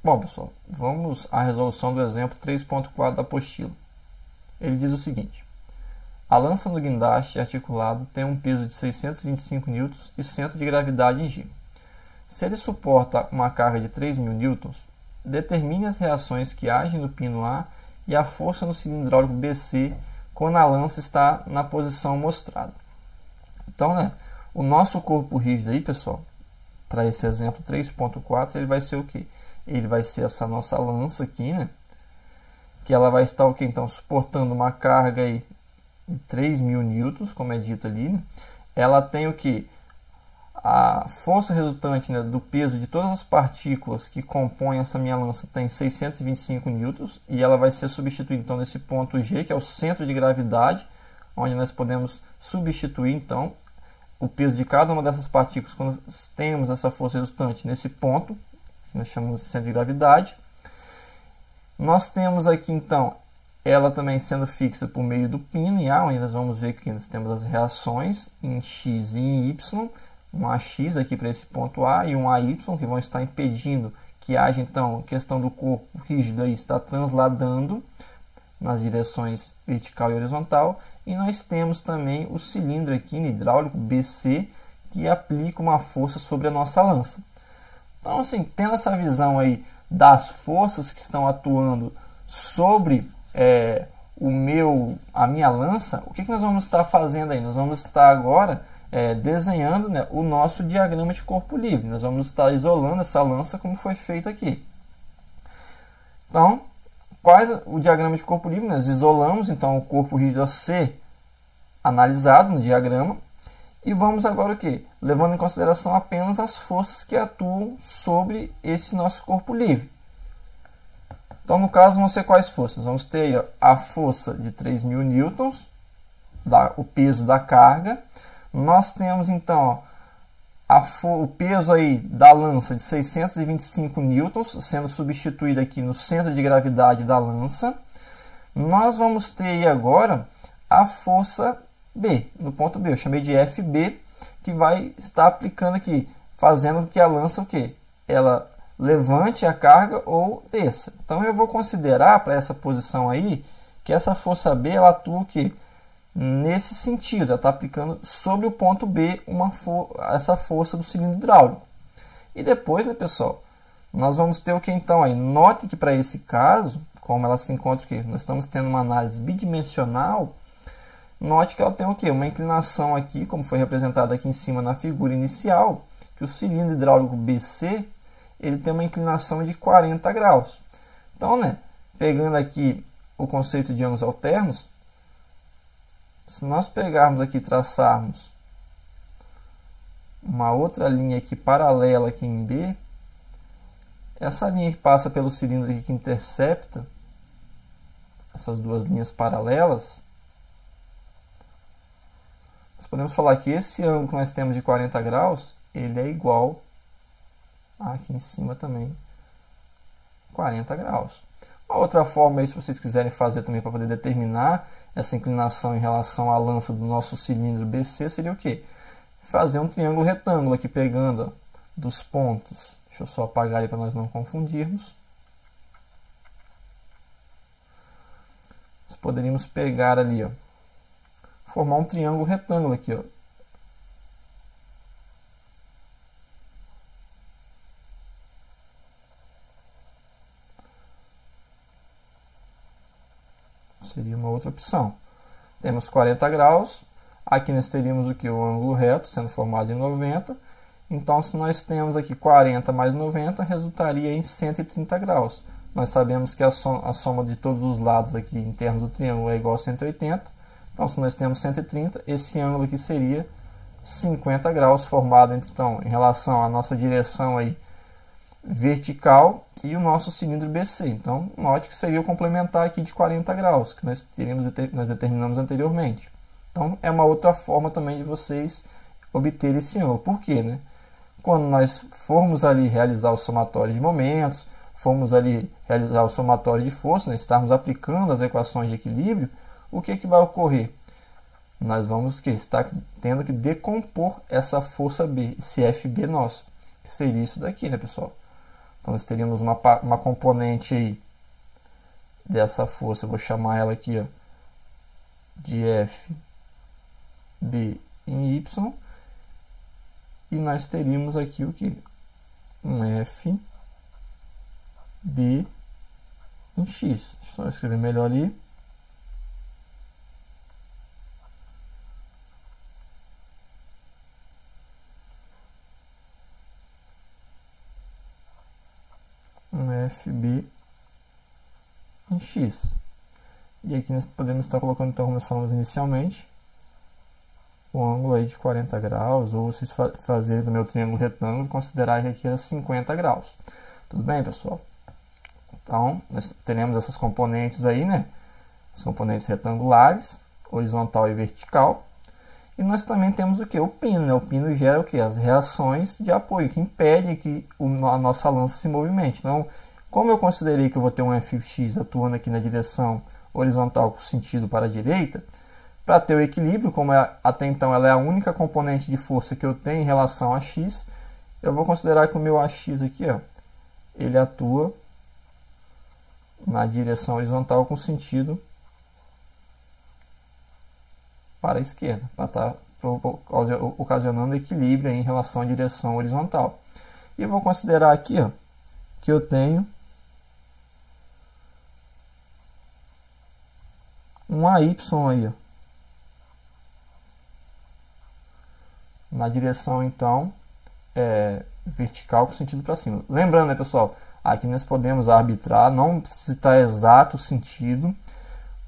Bom, pessoal, vamos à resolução do exemplo 3.4 da apostila. Ele diz o seguinte: a lança no guindaste articulado tem um peso de 625 N e centro de gravidade em G. Se ele suporta uma carga de 3.000 N, determine as reações que agem no pino A e a força no cilindro hidráulico BC quando a lança está na posição mostrada. Então, o nosso corpo rígido aí, pessoal, para esse exemplo 3.4, ele vai ser o quê? Ele vai ser essa nossa lança aqui, que ela vai estar o quê? Então, suportando uma carga aí de 3.000 N, como é dito ali, Ela tem o que? A força resultante, do peso de todas as partículas que compõem essa minha lança tem 625 newtons e ela vai ser substituída então nesse ponto G, que é o centro de gravidade, onde nós podemos substituir então o peso de cada uma dessas partículas quando temos essa força resultante nesse ponto, que nós chamamos de centro de gravidade. Nós temos aqui então ela também sendo fixa por meio do pino em A, onde nós vamos ver que nós temos as reações em X e em Y, um AX aqui para esse ponto A e um AY que vão estar impedindo que haja então questão do corpo rígido aí está transladando nas direções vertical e horizontal, e nós temos também o cilindro aqui hidráulico BC que aplica uma força sobre a nossa lança. Então, assim, tendo essa visão aí das forças que estão atuando sobre a minha lança, o que nós vamos estar fazendo aí? Nós vamos estar agora desenhando o nosso diagrama de corpo livre. Nós vamos estar isolando essa lança como foi feito aqui. Então, o diagrama de corpo livre? Nós isolamos então o corpo rígido a ser analisado no diagrama e vamos agora o quê? Levando em consideração apenas as forças que atuam sobre esse nosso corpo livre. Então, no caso, vão ser quais forças? Vamos ter aí, a força de 3.000 newtons, o peso da carga. Nós temos, então, o peso aí da lança de 625 newtons, sendo substituído aqui no centro de gravidade da lança. Nós vamos ter aí agora a força B, no ponto B. Eu chamei de FB, que vai estar aplicando aqui, fazendo que a lança, o quê? Ela levante a carga ou desça. Então, eu vou considerar para essa posição aí que essa força B ela atua o quê? Nesse sentido, ela está aplicando sobre o ponto B essa força do cilindro hidráulico. E depois, pessoal, nós vamos ter o que então aí? Note que para esse caso, como ela se encontra aqui, nós estamos tendo uma análise bidimensional. Note que ela tem o quê? Uma inclinação aqui, como foi representado aqui em cima na figura inicial, que o cilindro hidráulico BC ele tem uma inclinação de 40 graus. Então, pegando aqui o conceito de ângulos alternos, se nós pegarmos aqui e traçarmos uma outra linha aqui paralela aqui em B, essa linha que passa pelo cilindro aqui que intercepta essas duas linhas paralelas, nós podemos falar que esse ângulo que nós temos de 40 graus, ele é igual aqui em cima também 40 graus. Uma outra forma aí, se vocês quiserem fazer também para poder determinar essa inclinação em relação à lança do nosso cilindro BC, seria o quê? Fazer um triângulo retângulo aqui pegando dos pontos. Deixa eu só apagar aí para nós não confundirmos. Nós poderíamos pegar ali, formar um triângulo retângulo aqui, Seria uma outra opção. Temos 40 graus. Aqui nós teríamos o que? O ângulo reto sendo formado em 90. Então, se nós temos aqui 40 mais 90, resultaria em 130 graus. Nós sabemos que a soma de todos os lados aqui internos do triângulo é igual a 180. Então, se nós temos 130, esse ângulo aqui seria 50 graus, formado então, em relação à nossa direção aí, vertical e o nosso cilindro BC. Então, note que seria o complementar aqui de 40 graus, que nós determinamos anteriormente. Então, é uma outra forma também de vocês obter esse ângulo. Por quê? Quando nós formos ali realizar o somatório de momentos, formos ali realizar o somatório de força, estarmos aplicando as equações de equilíbrio, o que vai ocorrer? Nós vamos estar tendo que decompor essa força B, esse FB nosso, que seria isso daqui, pessoal? Então nós teríamos uma componente aí dessa força, eu vou chamar ela aqui, ó, de F, B em Y, e nós teríamos aqui o que? Um F, B em X. Deixa eu escrever melhor ali. Um FB em X. E aqui nós podemos estar colocando, então, como nós falamos inicialmente, o ângulo aí de 40 graus, ou vocês fazerem do meu triângulo retângulo e considerar que aqui é 50 graus. Tudo bem, pessoal? Então, nós teremos essas componentes aí, né? As componentes retangulares, horizontal e vertical. E nós também temos o que? O pino, né? O pino gera o que? As reações de apoio, que impedem que a nossa lança se movimente. Então, como eu considerei que eu vou ter um Fx atuando aqui na direção horizontal com sentido para a direita, para ter o equilíbrio, como até então ela é a única componente de força que eu tenho em relação a x, eu vou considerar que o meu AX aqui, ó, ele atua na direção horizontal com sentido para a esquerda, para estar ocasionando equilíbrio em relação à direção horizontal. E eu vou considerar aqui, ó, que eu tenho um AY aí, ó, na direção então vertical com sentido para cima. Lembrando, né, pessoal, aqui nós podemos arbitrar, não precisa estar exato o sentido,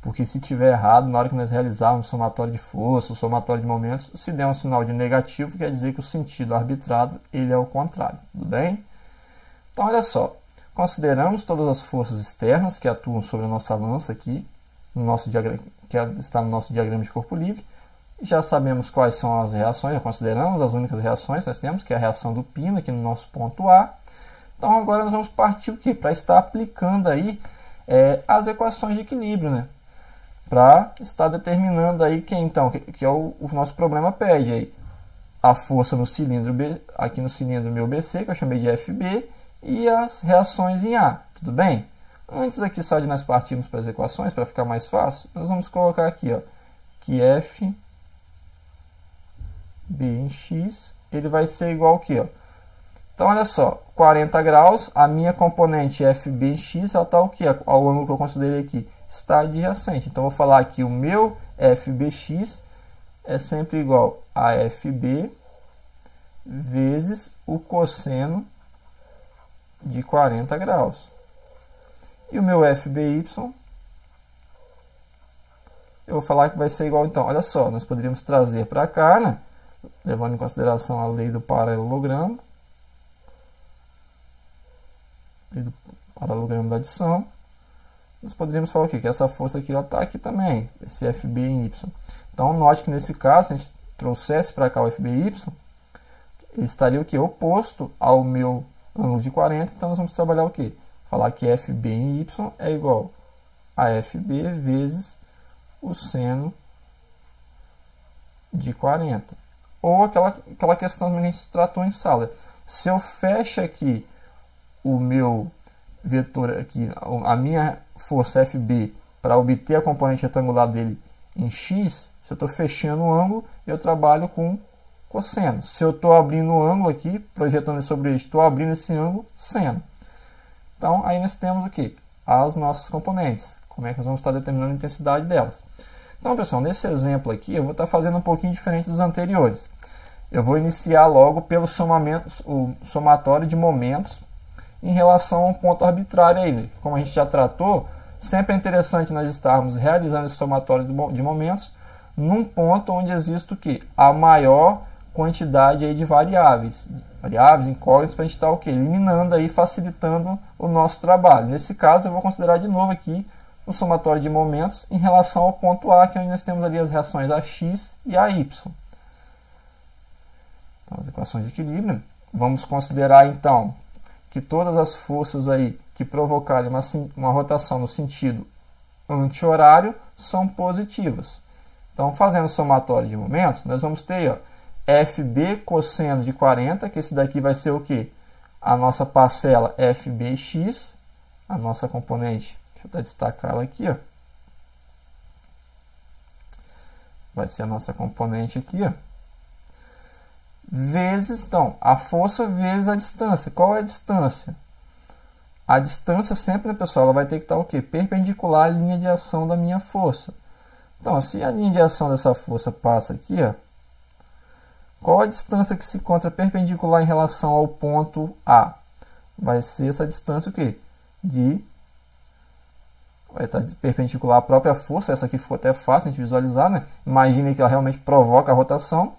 porque se tiver errado, na hora que nós realizarmos o somatório de força, o somatório de momentos, se der um sinal de negativo, quer dizer que o sentido arbitrado ele é o contrário, tudo bem? Então, olha só, consideramos todas as forças externas que atuam sobre a nossa lança aqui, no nosso diagrama, que está no nosso diagrama de corpo livre. Já sabemos quais são as reações, já consideramos as únicas reações que nós temos, que é a reação do pino aqui no nosso ponto A. Então, agora nós vamos partir o quê? Para estar aplicando aí as equações de equilíbrio, né? Para estar determinando aí que é o nosso problema pede aí. A força no cilindro B, aqui no cilindro meu BC, que eu chamei de FB, e as reações em A, tudo bem? Antes aqui só de nós partirmos para as equações, para ficar mais fácil, nós vamos colocar aqui, ó, que F B em X, ele vai ser igual ao que, ó? Então, olha só, 40 graus, a minha componente FB em X, ela está o que? Ao ângulo que eu considerei aqui, está adjacente. Então, eu vou falar que o meu FBX é sempre igual a FB vezes o cosseno de 40 graus. E o meu FBY, eu vou falar que vai ser igual, então, olha só, nós poderíamos trazer para cá, né? Levando em consideração a lei do paralelogramo, da adição, nós poderíamos falar o quê? Que essa força aqui está aqui também, esse FB em Y. Então, note que nesse caso, se a gente trouxesse para cá o FBY, ele estaria o quê? Oposto ao meu ângulo de 40, então nós vamos trabalhar o quê? Falar que FB em Y é igual a FB vezes o seno de 40. Ou aquela questão que a gente tratou em sala. Se eu fecho aqui o meu vetor, aqui, a minha força FB, para obter a componente retangular dele em X, se eu estou fechando o ângulo, eu trabalho com cosseno. Se eu estou abrindo o ângulo aqui, projetando sobre eixo, estou abrindo esse ângulo, seno. Então, aí nós temos o que? As nossas componentes. Como é que nós vamos estar determinando a intensidade delas? Então, pessoal, nesse exemplo aqui, eu vou estar fazendo um pouquinho diferente dos anteriores. Eu vou iniciar logo pelo o somatório de momentos em relação a um ponto arbitrário aí. Como a gente já tratou, sempre é interessante nós estarmos realizando esse somatório de momentos num ponto onde existe o quê? A maior quantidade aí de variáveis incógnitas, para a gente estar o quê? Eliminando aí, facilitando o nosso trabalho. Nesse caso, eu vou considerar de novo aqui o somatório de momentos em relação ao ponto A, que é onde nós temos ali as reações AX e AY. Então, as equações de equilíbrio. Vamos considerar, então, que todas as forças aí que provocarem uma rotação no sentido anti-horário são positivas. Então, fazendo o somatório de momentos, nós vamos ter, ó, FB cosseno de 40, que esse daqui vai ser o quê? a nossa parcela FBx, a nossa componente, deixa eu até destacar ela aqui, ó. Vai ser a nossa componente aqui, ó. Vezes, então, a força vezes a distância. Qual é a distância? A distância sempre, né, pessoal, ela vai ter que estar o quê? Perpendicular à linha de ação da minha força. Então, se a linha de ação dessa força passa aqui, ó, qual a distância que se encontra perpendicular em relação ao ponto A? Vai ser essa distância o quê? Vai estar perpendicular à própria força. Essa aqui ficou até fácil a gente visualizar, né? Imagine que ela realmente provoca a rotação.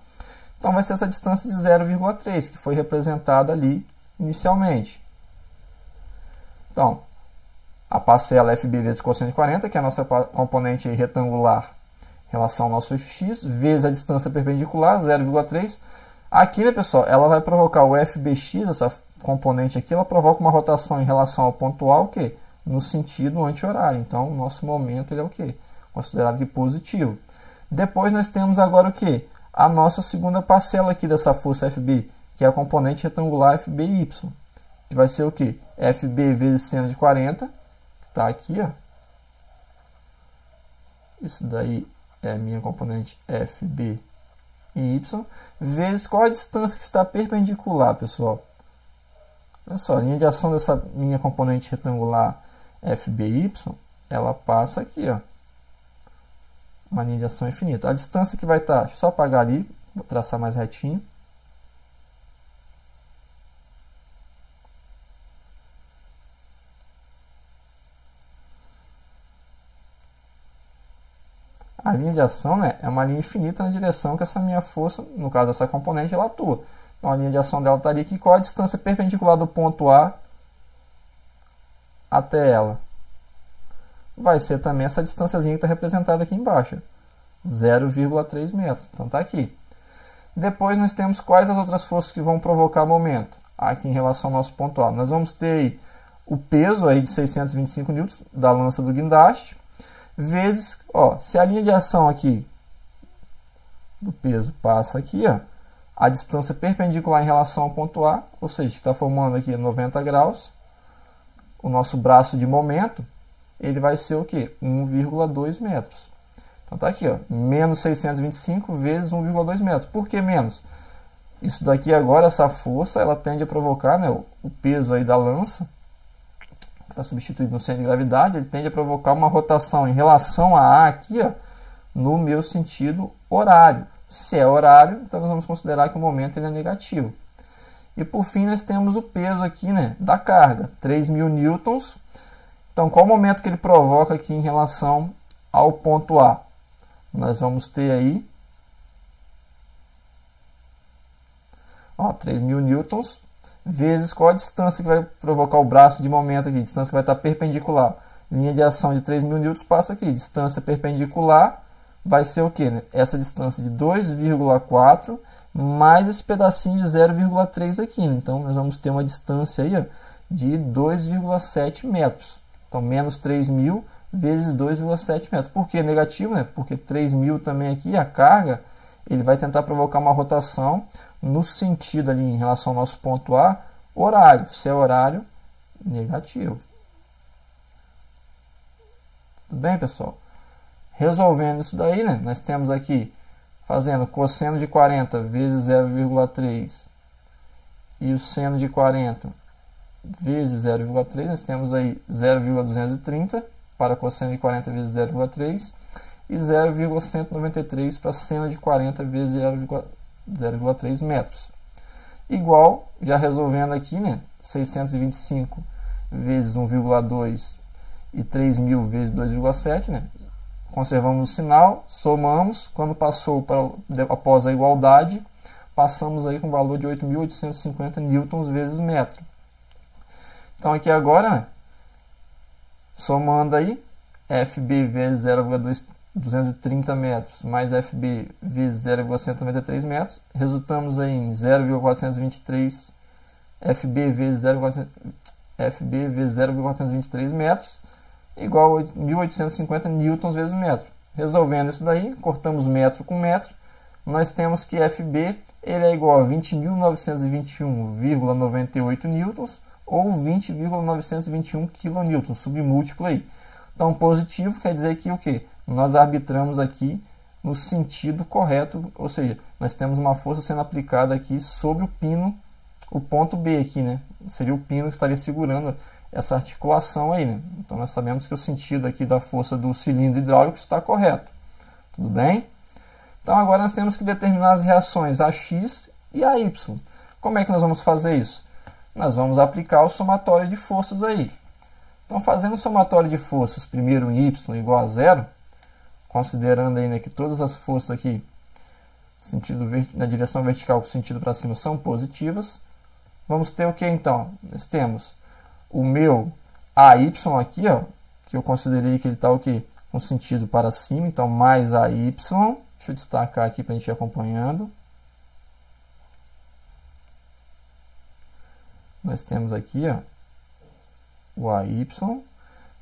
Então, vai ser essa distância de 0,3, que foi representada ali inicialmente. Então, a parcela FB vezes cosseno de 40, que é a nossa componente aí retangular em relação ao nosso x, vezes a distância perpendicular, 0,3. Aqui, né, pessoal, ela vai provocar o FBx, essa componente aqui, ela provoca uma rotação em relação ao ponto A, o quê? No sentido anti-horário. Então, o nosso momento ele é o quê? Considerado que positivo. Depois, nós temos agora o quê? A nossa segunda parcela aqui dessa força FB, que é a componente retangular FBY. Que vai ser o quê? FB vezes seno de 40, que está aqui, ó. Isso daí é a minha componente FB e Y, vezes qual a distância que está perpendicular, pessoal. Olha só, a linha de ação dessa minha componente retangular FBY, ela passa aqui, ó. Uma linha de ação infinita. A distância que vai estar, deixa eu só apagar ali, vou traçar mais retinho. A linha de ação, né, é uma linha infinita na direção que essa minha força, no caso dessa componente, ela atua. Então a linha de ação dela estaria aqui. Qual a distância perpendicular do ponto A até ela? Vai ser também essa distânciazinha que está representada aqui embaixo, 0,3 metros. Então está aqui. Depois nós temos quais as outras forças que vão provocar momento aqui em relação ao nosso ponto A. Nós vamos ter aí o peso aí de 625 newtons da lança do guindaste, vezes, ó, se a linha de ação aqui do peso passa aqui, ó, a distância perpendicular em relação ao ponto A, ou seja, está formando aqui 90 graus, o nosso braço de momento, ele vai ser o quê? 1,2 metros. Então tá aqui, ó, menos 625 vezes 1,2 metros. Por que menos? Isso daqui agora, essa força, ela tende a provocar, né, o peso aí da lança, que está substituído no centro de gravidade, ele tende a provocar uma rotação em relação a A aqui, ó, no meu sentido horário. Se é horário, então nós vamos considerar que o momento ele é negativo. E por fim nós temos o peso aqui, né, da carga, 3.000 newtons. Então qual o momento que ele provoca aqui em relação ao ponto A? Nós vamos ter aí, ó, 3.000 newtons, vezes qual a distância que vai provocar o braço de momento aqui, distância que vai estar perpendicular. Linha de ação de 3.000 newtons passa aqui, distância perpendicular vai ser o que, né? Essa distância de 2,4 mais esse pedacinho de 0,3 aqui, né? Então nós vamos ter uma distância aí, ó, de 2,7 metros. Então menos 3.000 vezes 2,7 metros. Por que negativo, né? Porque 3.000 também aqui, a carga, ele vai tentar provocar uma rotação no sentido ali em relação ao nosso ponto A, horário. Se é horário, negativo. Tudo bem, pessoal? Resolvendo isso daí, né, nós temos aqui, fazendo cosseno de 40 vezes 0,3 e o seno de 40 vezes 0,3, nós temos aí 0,230 para cosseno de 40 vezes 0,3 e 0,193 para seno de 40 vezes 0,3 metros. Igual, já resolvendo aqui, né, 625 vezes 1,2 e 3.000 vezes 2,7, né, conservamos o sinal, somamos, quando passou após a igualdade, passamos aí com o valor de 8.850 newtons vezes metro. Então aqui agora, né, somando aí, FB vezes 0,230 metros mais FB vezes 0,193 metros, resultamos aí em 0,423 FB vezes 0,423 metros, igual a 1.850 newtons vezes metro. Resolvendo isso daí, cortamos metro com metro, nós temos que FB ele é igual a 20.921,98 newtons ou 20,921 kN, submúltiplo aí. Então, positivo quer dizer que o quê? Nós arbitramos aqui no sentido correto, ou seja, nós temos uma força sendo aplicada aqui sobre o pino, o ponto B aqui, né? Seria o pino que estaria segurando essa articulação aí, né? Então, nós sabemos que o sentido aqui da força do cilindro hidráulico está correto. Tudo bem? Então, agora nós temos que determinar as reações AX e AY. Como é que nós vamos fazer isso? Nós vamos aplicar o somatório de forças aí. Então, fazendo o somatório de forças, primeiro em Y igual a zero, considerando aí, né, que todas as forças aqui na direção vertical com sentido para cima são positivas, vamos ter o que então? Nós temos o meu AY aqui, ó, que eu considerei que ele está o quê? Com sentido para cima, então mais AY. Deixa eu destacar aqui para a gente ir acompanhando. Nós temos aqui, ó, o AY.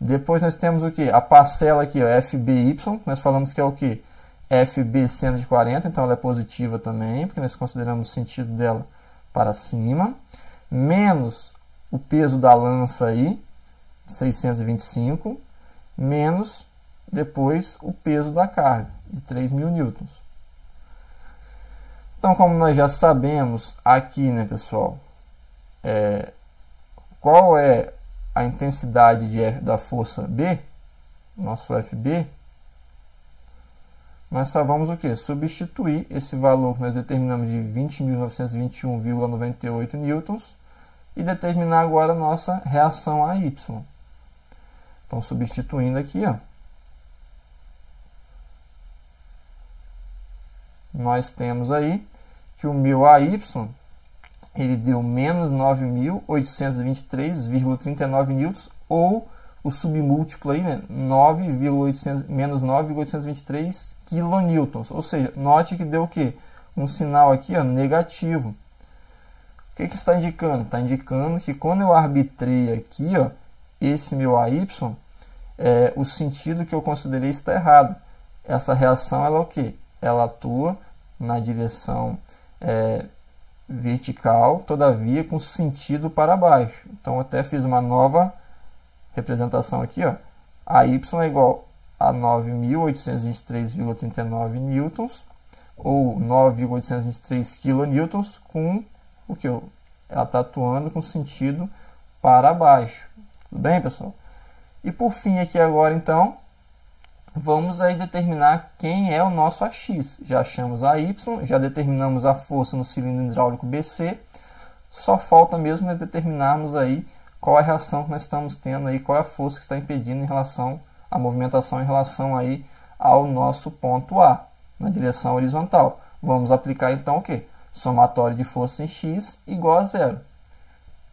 Depois nós temos o que? A parcela aqui, ó, FBY. Nós falamos que é o que? FB seno de 40, então ela é positiva também, porque nós consideramos o sentido dela para cima. Menos o peso da lança aí, 625. Menos depois o peso da carga, de 3.000 newtons. Então, como nós já sabemos aqui, né, pessoal, qual é a intensidade da força B, nosso FB, nós só vamos o quê? Substituir esse valor que nós determinamos de 20.921,98 newtons e determinar agora a nossa reação AY. Então, substituindo aqui, ó, nós temos aí que o meu AY ele deu menos 9.823,39 newtons, ou o submúltiplo aí, né, menos 9.823 kilonewtons. Ou seja, note que deu o quê? Um sinal aqui, ó, negativo. O que que está indicando? Está indicando que quando eu arbitrei aqui, ó, esse meu AY, o sentido que eu considerei está errado. Essa reação ela é o quê? Ela atua na direção vertical, todavia com sentido para baixo. Então, eu até fiz uma nova representação aqui, ó. A Y é igual a 9.823,39 newtons, ou 9.823 kilonewtons, com o que? Ela está atuando com sentido para baixo. Tudo bem, pessoal? E por fim, aqui agora, então, vamos aí determinar quem é o nosso AX. Já achamos a Y, já determinamos a força no cilindro hidráulico BC. Só falta mesmo nós determinarmos aí qual é a reação que nós estamos tendo aí, qual é a força que está impedindo em relação à movimentação em relação aí ao nosso ponto A, na direção horizontal. Vamos aplicar então o quê? Somatório de força em X igual a zero.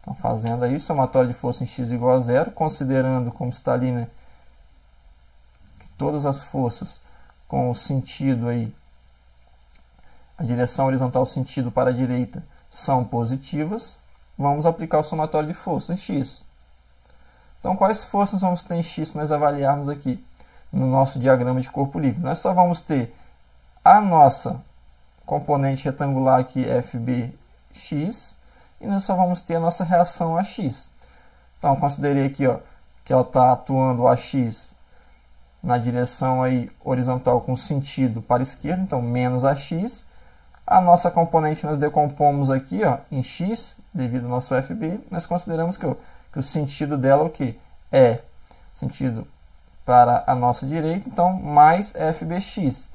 Então, fazendo aí somatório de força em X igual a zero, considerando como está ali, né, todas as forças com o sentido aí, a direção horizontal, sentido para a direita, são positivas, vamos aplicar o somatório de força em X. Então, quais forças nós vamos ter em X se nós avaliarmos aqui no nosso diagrama de corpo livre? Nós só vamos ter a nossa componente retangular aqui, FBX, e nós só vamos ter a nossa reação AX. Então, considerei aqui, ó, que ela está atuando AX na direção aí horizontal com sentido para a esquerda, então menos AX. A nossa componente que nós decompomos aqui, ó, em X, devido ao nosso FB, nós consideramos que o sentido dela o que? É sentido para a nossa direita, então mais FBX.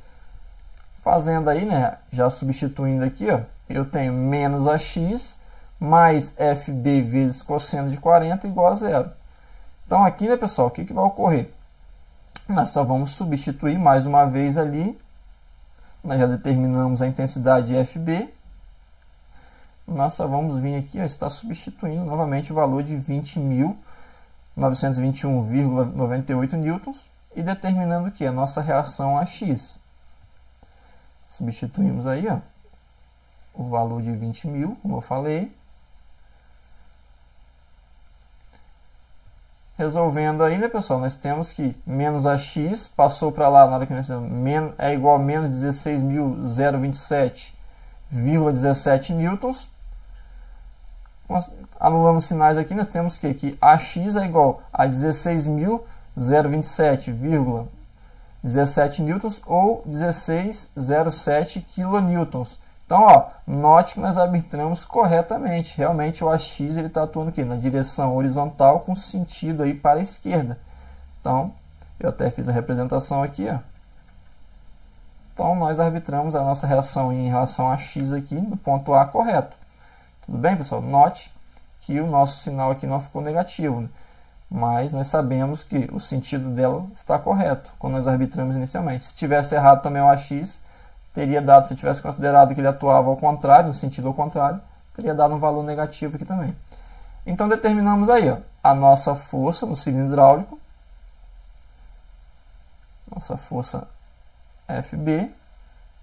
Fazendo aí, né, já substituindo aqui, ó, eu tenho menos AX mais FB vezes cosseno de 40 igual a zero. Então aqui, né, pessoal, o que vai ocorrer? Nós só vamos substituir mais uma vez ali. Nós já determinamos a intensidade de FB. Nós só vamos vir aqui, ó, está substituindo novamente o valor de 20.921,98 newtons e determinando o que? A nossa reação AX. Substituímos aí, ó, o valor de 20.000, como eu falei. resolvendo aí, né, pessoal, nós temos que menos AX passou para lá na hora que nós temos é igual a menos 16.027,17 newtons. Anulando os sinais aqui, nós temos que AX é igual a 16.027,17 newtons ou 1607 kilonewtons. Então, ó, note que nós arbitramos corretamente. Realmente o AX ele está atuando aqui na direção horizontal com sentido aí para a esquerda. Então, eu até fiz a representação aqui, ó. Então, nós arbitramos a nossa reação em relação a X aqui no ponto A correto. Tudo bem, pessoal? Note que o nosso sinal aqui não ficou negativo, né? Mas nós sabemos que o sentido dela está correto quando nós arbitramos inicialmente. Se tivesse errado também o AX, teria dado, se eu tivesse considerado que ele atuava ao contrário, no sentido ao contrário, teria dado um valor negativo aqui também. Então determinamos aí, ó, a nossa força no cilindro hidráulico, nossa força FB,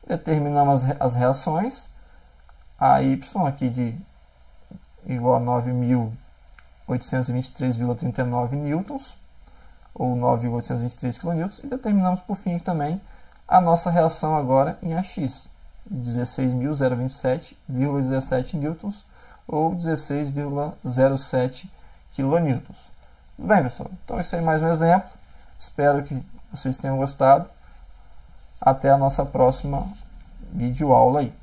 determinamos as reações, a Y aqui de igual a 9.823,39 newtons, ou 9.823 kN, e determinamos por fim também a nossa reação agora em AX, 16.027,17 newtons, ou 16,07 kN. Tudo bem, pessoal? Então esse aí é mais um exemplo. Espero que vocês tenham gostado. Até a nossa próxima videoaula aí.